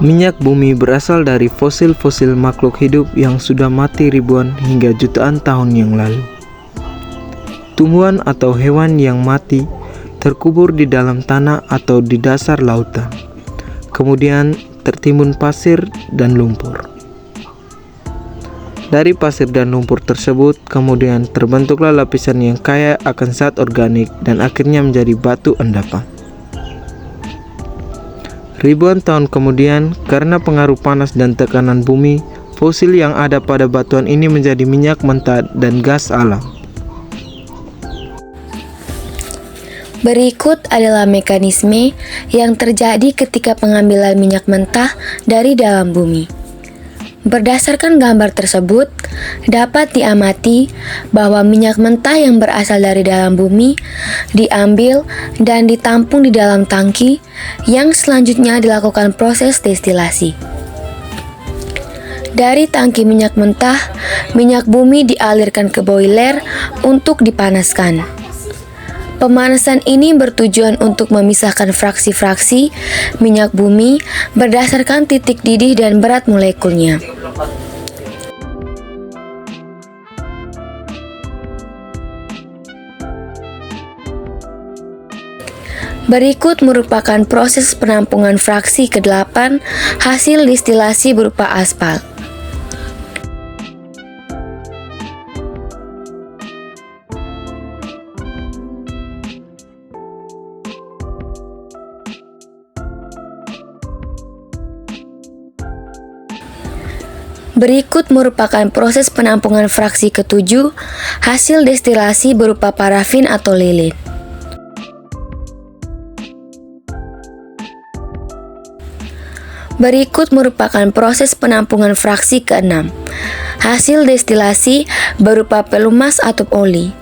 Minyak bumi berasal dari fosil-fosil makhluk hidup yang sudah mati ribuan hingga jutaan tahun yang lalu. Tumbuhan atau hewan yang mati terkubur di dalam tanah atau di dasar lautan. Kemudian tertimbun pasir dan lumpur. Dari pasir dan lumpur tersebut, kemudian terbentuklah lapisan yang kaya akan zat organik dan akhirnya menjadi batu endapan. Ribuan tahun kemudian, karena pengaruh panas dan tekanan bumi, fosil yang ada pada batuan ini menjadi minyak mentah dan gas alam. Berikut adalah mekanisme yang terjadi ketika pengambilan minyak mentah dari dalam bumi. Berdasarkan gambar tersebut, dapat diamati bahwa minyak mentah yang berasal dari dalam bumi diambil dan ditampung di dalam tangki yang selanjutnya dilakukan proses destilasi. Dari tangki minyak mentah, minyak bumi dialirkan ke boiler untuk dipanaskan. Pemanasan ini bertujuan untuk memisahkan fraksi-fraksi minyak bumi berdasarkan titik didih dan berat molekulnya. Berikut merupakan proses penampungan fraksi ke-8 hasil destilasi berupa aspal. Berikut merupakan proses penampungan fraksi ke-7 hasil destilasi berupa parafin atau lilin. Berikut merupakan proses penampungan fraksi ke-6 hasil destilasi berupa pelumas atau oli.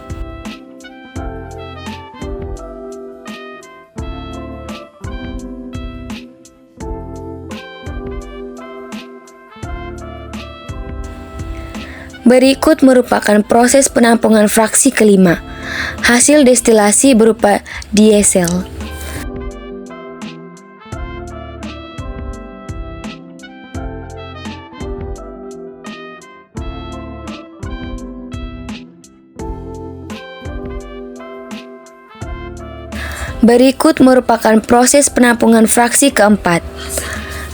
Berikut merupakan proses penampungan fraksi ke-5 hasil destilasi berupa diesel. Berikut merupakan proses penampungan fraksi ke-4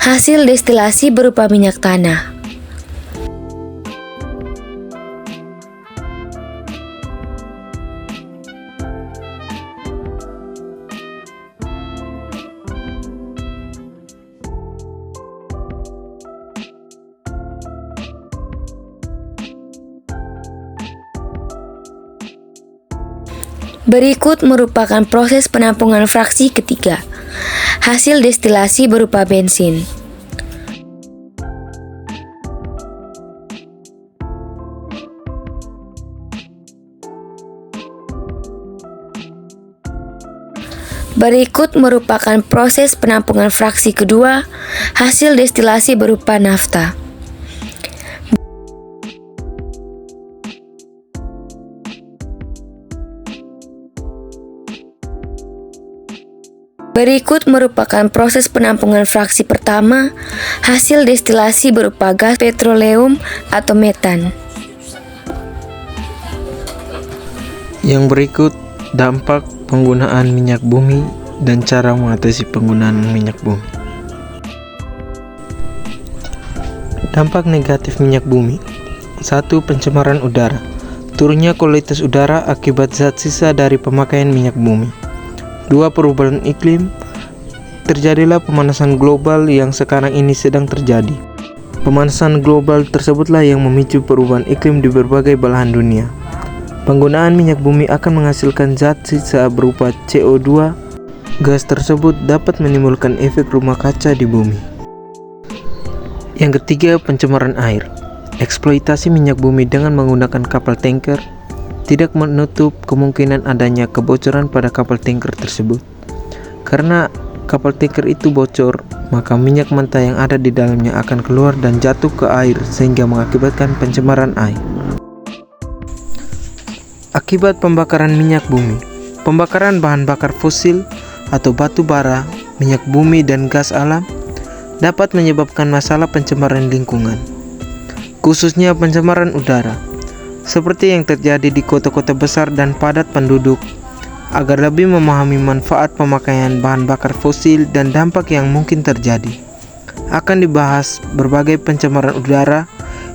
hasil destilasi berupa minyak tanah. Berikut merupakan proses penampungan fraksi ketiga hasil destilasi berupa bensin. Berikut merupakan proses penampungan fraksi kedua hasil destilasi berupa nafta. Berikut merupakan proses penampungan fraksi pertama hasil destilasi berupa gas petroleum atau metan. Yang berikut dampak penggunaan minyak bumi dan cara mengatasi penggunaan minyak bumi. Dampak negatif minyak bumi. 1. Pencemaran udara. Turunnya kualitas udara akibat zat sisa dari pemakaian minyak bumi. 2. Perubahan iklim. Terjadilah pemanasan global yang sekarang ini sedang terjadi. Pemanasan global tersebutlah yang memicu perubahan iklim di berbagai belahan dunia. Penggunaan minyak bumi akan menghasilkan zat sisa berupa CO2. Gas tersebut dapat menimbulkan efek rumah kaca di bumi. Yang ketiga, pencemaran air. Eksploitasi minyak bumi dengan menggunakan kapal tanker tidak menutup kemungkinan adanya kebocoran pada kapal tanker tersebut. Karena kapal tanker itu bocor, maka minyak mentah yang ada di dalamnya akan keluar dan jatuh ke air sehingga mengakibatkan pencemaran air. Akibat pembakaran minyak bumi. Pembakaran bahan bakar fosil atau batu bara, minyak bumi dan gas alam dapat menyebabkan masalah pencemaran lingkungan, khususnya pencemaran udara, seperti yang terjadi di kota-kota besar dan padat penduduk. Agar lebih memahami manfaat pemakaian bahan bakar fosil dan dampak yang mungkin terjadi, akan dibahas berbagai pencemaran udara,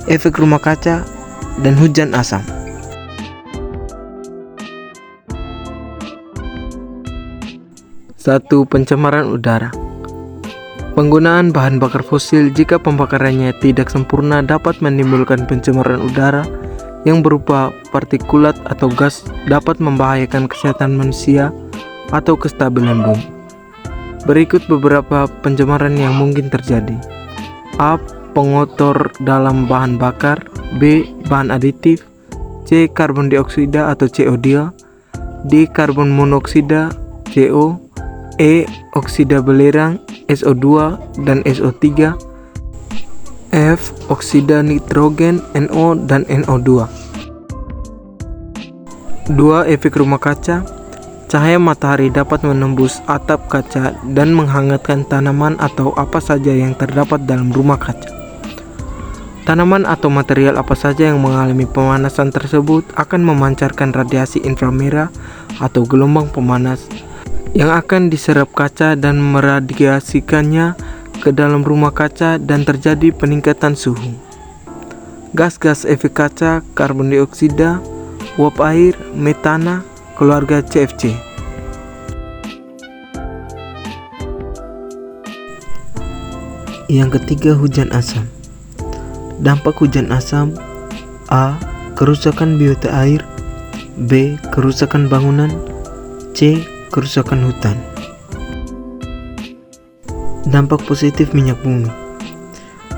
efek rumah kaca, dan hujan asam. 1. Pencemaran udara. Penggunaan bahan bakar fosil jika pembakarannya tidak sempurna dapat menimbulkan pencemaran udara yang berupa partikulat atau gas, dapat membahayakan kesehatan manusia atau kestabilan bumi. Berikut beberapa pencemaran yang mungkin terjadi. A. Pengotor dalam bahan bakar. B. Bahan aditif. C. Karbon dioksida atau CO2. D. Karbon monoksida CO. E. Oksida belerang SO2 dan SO3. F. Oksida nitrogen NO dan NO2. 2. Efek rumah kaca. Cahaya matahari dapat menembus atap kaca dan menghangatkan tanaman atau apa saja yang terdapat dalam rumah kaca. Tanaman atau material apa saja yang mengalami pemanasan tersebut akan memancarkan radiasi inframerah atau gelombang pemanas yang akan diserap kaca dan meradiasikannya ke dalam rumah kaca dan terjadi peningkatan suhu. Gas-gas efek kaca, karbon dioksida, uap air, metana, keluarga CFC. Yang ketiga, hujan asam. Dampak hujan asam: A. Kerusakan biota air. B. Kerusakan bangunan. C. Kerusakan hutan. Dampak positif minyak bumi.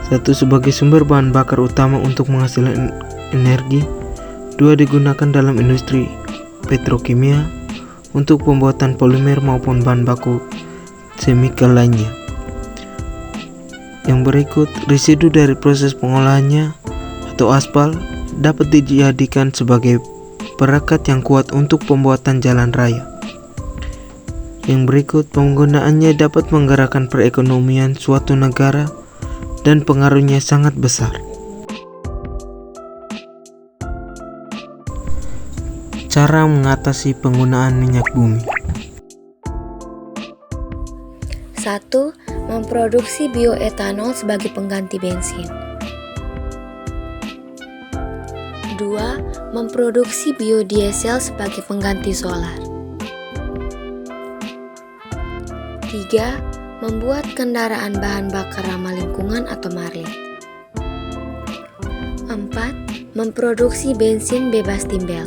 1. Sebagai sumber bahan bakar utama untuk menghasilkan energi. 2. Digunakan dalam industri petrokimia untuk pembuatan polimer maupun bahan baku chemical lainnya. Yang berikut, residu dari proses pengolahannya atau aspal dapat dijadikan sebagai perekat yang kuat untuk pembuatan jalan raya. Yang berikut, penggunaannya dapat menggerakkan perekonomian suatu negara dan pengaruhnya sangat besar. Cara mengatasi penggunaan minyak bumi. 1. Memproduksi bioetanol sebagai pengganti bensin. 2. Memproduksi biodiesel sebagai pengganti solar. 3. Membuat kendaraan bahan bakar ramah lingkungan atau marlit. 4. Memproduksi bensin bebas timbel.